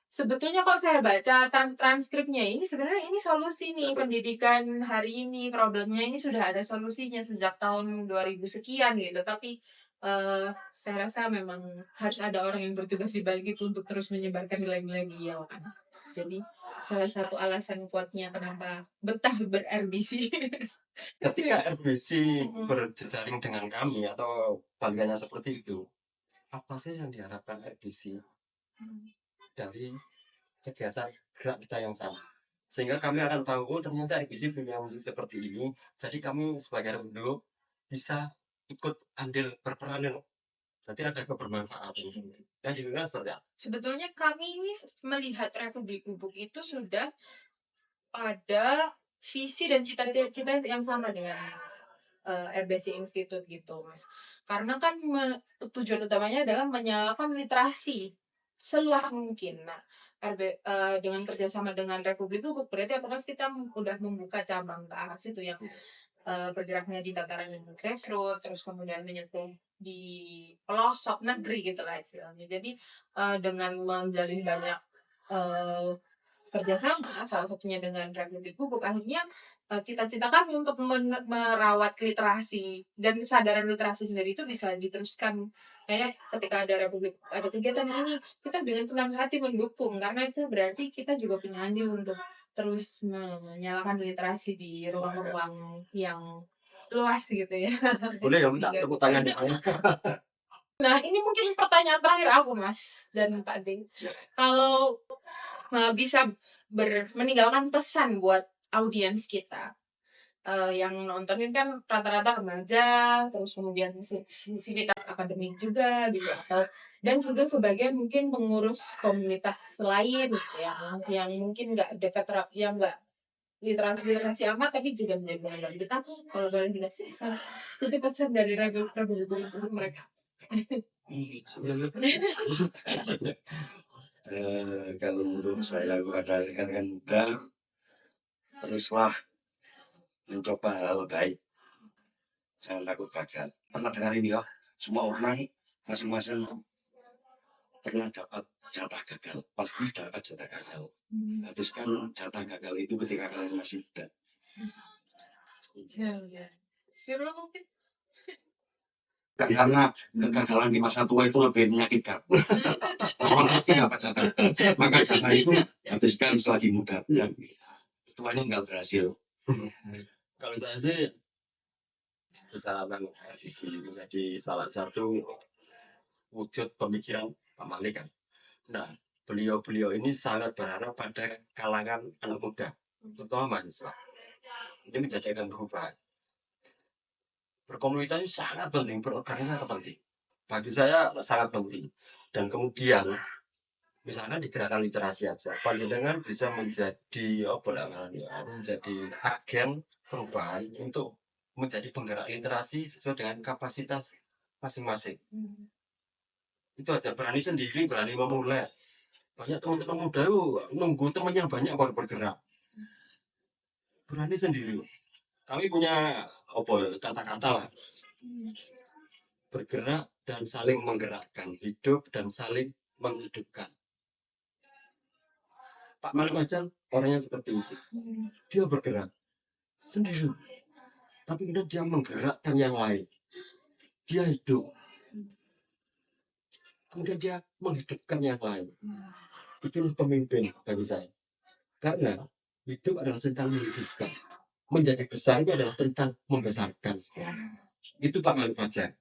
sebetulnya kalau saya baca transkripnya ini sebenarnya ini solusi nih pendidikan hari ini, problemnya ini sudah ada solusinya sejak tahun 2000 sekian gitu. Tapi saya rasa memang harus ada orang yang bertugas di balik itu untuk terus menyebarkan nilai-nilai beliau kan. Jadi salah satu alasan kuatnya kenapa betah ber-RBC. Ketika RBC berjejaring dengan kami atau balikannya seperti itu, apa sih yang diharapkan RBC dari kegiatan gerak kita yang sama? Sehingga kami akan tahu, oh ternyata RBC punya musik seperti ini, jadi kami sebagai Rendo bisa ikut andil berperan, berarti ada kebermanfaatan. Dan juga seperti apa? Sebetulnya kami ini melihat Republik Ubuk itu sudah pada visi dan cita-cita yang sama dengan RBC Institute gitu mas, karena kan tujuan utamanya adalah menyalakan literasi seluas mungkin. Nah dengan kerjasama dengan Republik Ubuk berarti apakah kita udah membuka cabang ke arah situ yang bergeraknya di tataran yang grassroots, terus kemudian menyentuh di pelosok negeri gitu lah istilahnya. Jadi dengan menjalin banyak kerjasama, salah satunya dengan Republik Ubuk, akhirnya cita-cita kami untuk merawat literasi dan kesadaran literasi sendiri itu bisa diteruskan. Kayak ketika ada Republik, ada kegiatan ini, kita dengan senang hati mendukung karena itu berarti kita juga punya andil untuk terus menyalakan literasi di ruang-ruang yang luas gitu ya. Boleh ya minta tepuk tangan ya. Nah ini mungkin pertanyaan terakhir aku mas dan Pak D. Kalau bisa meninggalkan pesan buat audiens kita yang nontonin kan rata-rata remaja, terus kemudian sivitas akademik juga gitu, dan juga sebagai mungkin pengurus komunitas lain gitu, yang mungkin nggak dekat, yang nggak literasi amat tapi juga menjadi penonton kita. Kalau boleh dikasih pesan dari Republik untuk mereka. Kalau menurut saya kepada rekan-rekan muda, teruslah mencoba hal baik, jangan takut gagal. Pernah dengar ini ya, semua orang masing-masing pernah dapat jatah gagal, pasti dapat jatah gagal. Habiskan jatah gagal itu ketika kalian masih muda. Sirul mungkin Karena kegagalan di masa tua itu lebih menyakitkan. Orang pasti dapat jatah, maka jatah itu habiskan selagi muda. Dan tuanya nggak berhasil. Kalau saya sih kita di sini menjadi salah satu wujud pemikiran Pak Malik kan. Nah, beliau ini sangat berharap pada kalangan anak muda, terutama mahasiswa. Ini menjadikan perubahan. Berkomunitas itu sangat penting, berorganisasi sangat penting. Bagi saya sangat penting. Dan kemudian, misalkan di gerakan literasi aja, panjenengan bisa menjadi menjadi agen perubahan untuk menjadi penggerak literasi sesuai dengan kapasitas masing-masing. Itu aja, berani sendiri, berani memulai. Banyak teman-teman muda itu nunggu temannya banyak baru bergerak. Berani sendiri. Kami punya kata-kata lah, bergerak dan saling menggerakkan, hidup dan saling menghidupkan. Pak Malik Macan orangnya seperti itu. Dia bergerak sendiri, tapi kemudian dia menggerakkan yang lain. Dia hidup, kemudian dia menghidupkan yang lain. Itulah pemimpin bagi saya. Karena hidup adalah tentang menghidupkan. Menjadi besar itu adalah tentang membesarkan semua. Itu Pak Malik Macan.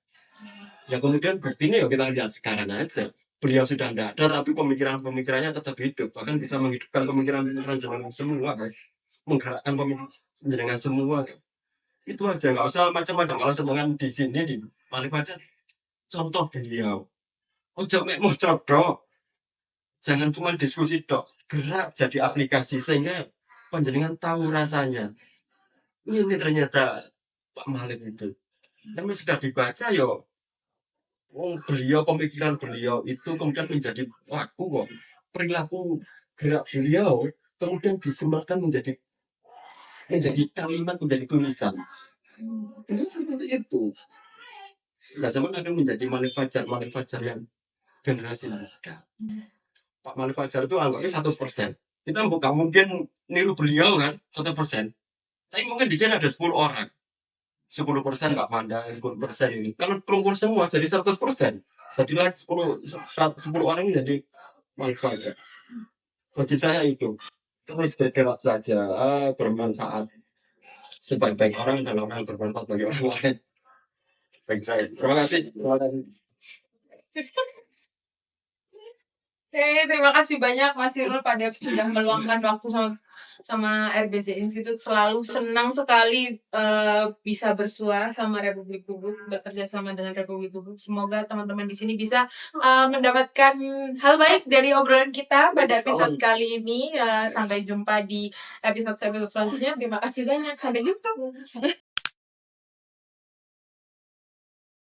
Yang kemudian buktinya ya kita lihat sekarang aja. Beliau sudah tidak ada, tapi pemikirannya tetap hidup. Bahkan bisa menghidupkan pemikiran jenengan semua. Menggerakkan pemikiran jenengan semua. Itu aja, nggak usah macam-macam. Kalau jenengan di sini, di Malik Macan, contoh beliau. Ojo mek mau codok. Jangan cuma diskusi dok. Gerak jadi aplikasi, sehingga panjenengan tahu rasanya. Ini ternyata Pak Malik itu. Tapi sudah dibaca yo. Beliau, pemikiran beliau itu kemudian menjadi laku kok. Perilaku gerak beliau kemudian disematkan menjadi kalimat, menjadi tulisan. Beliau seperti itu. Nah, zaman akan menjadi Malik Fajar yang generasi muda. Pak Malik Fajar itu anggapnya 100%. Kita nggak mungkin niru beliau kan 100%. Tapi mungkin di sini ada 10 orang. 10% nggak pandai, 10% ini. Kalau kumpul semua jadi 100%. Jadilah 10 orang jadi Malik Fajar. Bagi saya itu. Terus bergerak saja, bermanfaat. Sebaik-baik orang adalah orang yang bermanfaat bagi orang lain. Bagi saya. Terima kasih. Terima kasih banyak Mas Irul pada sudah meluangkan waktu sama RBZ Institute. Selalu senang sekali bisa bersua sama Republik Ubud, bekerja sama dengan Republik Ubud. Semoga teman-teman di sini bisa mendapatkan hal baik dari obrolan kita pada episode kali ini. Sampai jumpa di episode selanjutnya. Terima kasih banyak. Sampai jumpa.